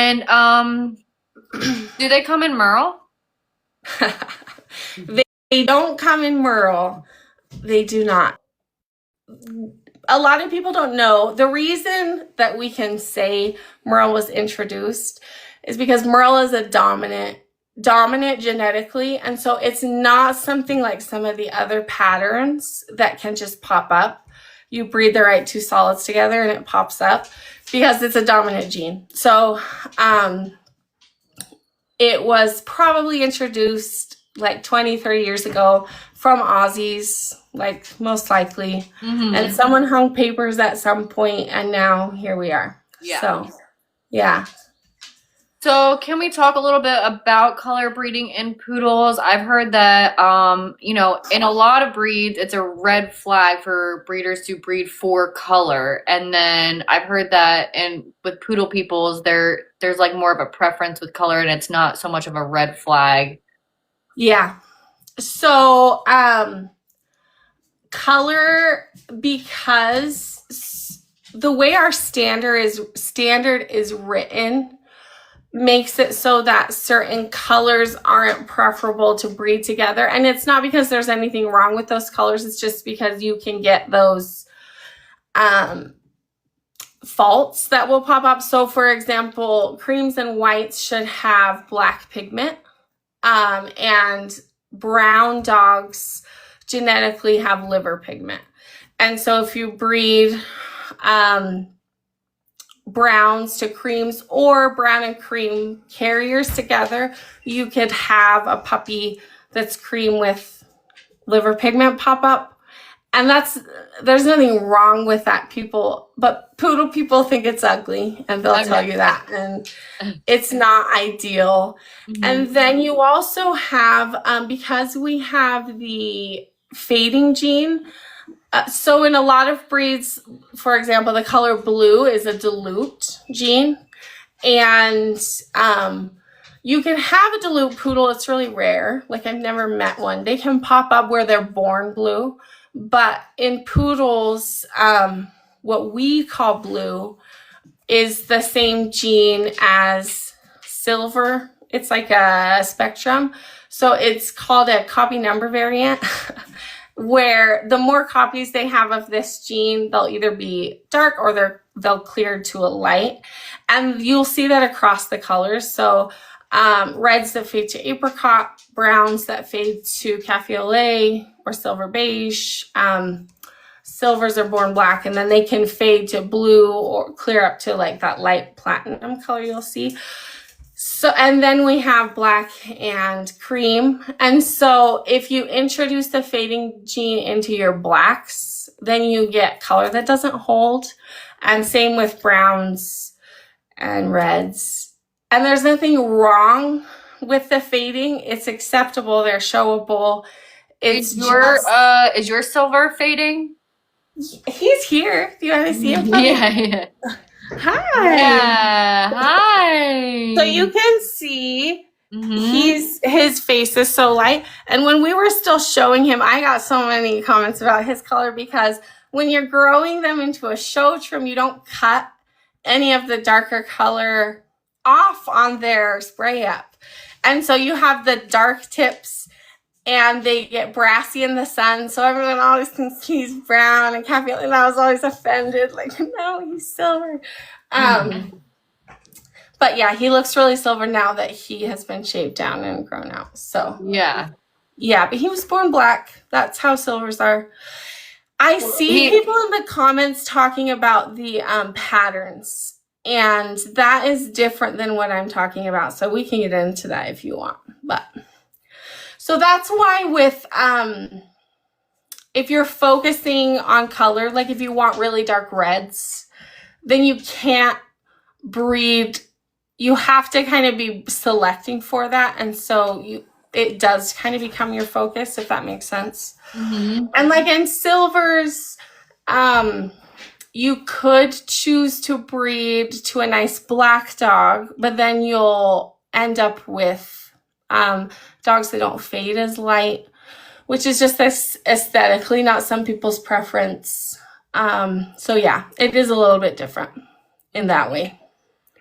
And do they come in Merle? They don't come in Merle. They do not. A lot of people don't know. The reason that we can say Merle was introduced is because Merle is a dominant genetically, and so it's not something like some of the other patterns that can just pop up. You breed the right two solids together and it pops up because it's a dominant gene. So it was probably introduced like 20, 30 years ago from Aussies, like most likely. Mm-hmm. And someone hung papers at some point, and now here we are. Yeah. So, yeah. So can we talk a little bit about color breeding in poodles? I've heard that, in a lot of breeds, it's a red flag for breeders to breed for color. And then I've heard that with poodle peoples, there's like more of a preference with color, and it's not so much of a red flag. Yeah. So, color, because the way our standard is written, makes it so that certain colors aren't preferable to breed together. And it's not because there's anything wrong with those colors. It's just because you can get those faults that will pop up. So for example, creams and whites should have black pigment, and brown dogs genetically have liver pigment. And so if you breed browns to creams or brown and cream carriers together, you could have a puppy that's cream with liver pigment pop up. And there's nothing wrong with that, but poodle people think it's ugly, and they'll tell you that, and it's not ideal. Mm-hmm. And then you also have, because we have the fading gene, so in a lot of breeds, for example, the color blue is a dilute gene, and you can have a dilute poodle. It's really rare. Like, I've never met one. They can pop up where they're born blue, but in poodles, what we call blue is the same gene as silver. It's like a spectrum. So it's called a copy number variant. Where the more copies they have of this gene, they'll either be dark or they'll clear to a light. And you'll see that across the colors. So reds that fade to apricot, browns that fade to cafe au lait or silver beige. Silvers are born black, and then they can fade to blue or clear up to like that light platinum color you'll see. So, and then we have black and cream. And so if you introduce the fading gene into your blacks, then you get color that doesn't hold. And same with browns and reds. And there's nothing wrong with the fading. It's acceptable. They're showable. Is your silver fading? He's here. Do you want to see him? Yeah. Hi. Yeah. Hi. So you can see his face is so light. And when we were still showing him, I got so many comments about his color, because when you're growing them into a show trim, you don't cut any of the darker color off on their spray up. And so you have the dark tips, and they get brassy in the sun. So everyone always thinks he's brown and cafe, and I was always offended. Like, no, he's silver. But yeah, he looks really silver now that he has been shaved down and grown out. So yeah, but he was born black. That's how silvers are. I see people in the comments talking about the patterns, and that is different than what I'm talking about. So we can get into that if you want, so that's why with, if you're focusing on color, like if you want really dark reds, then you can't breed. You have to kind of be selecting for that. And so it does kind of become your focus, if that makes sense. Mm-hmm. And like in silvers, you could choose to breed to a nice black dog, but then you'll end up with dogs that don't fade as light, which is just this aesthetically not some people's preference. So yeah, it is a little bit different in that way.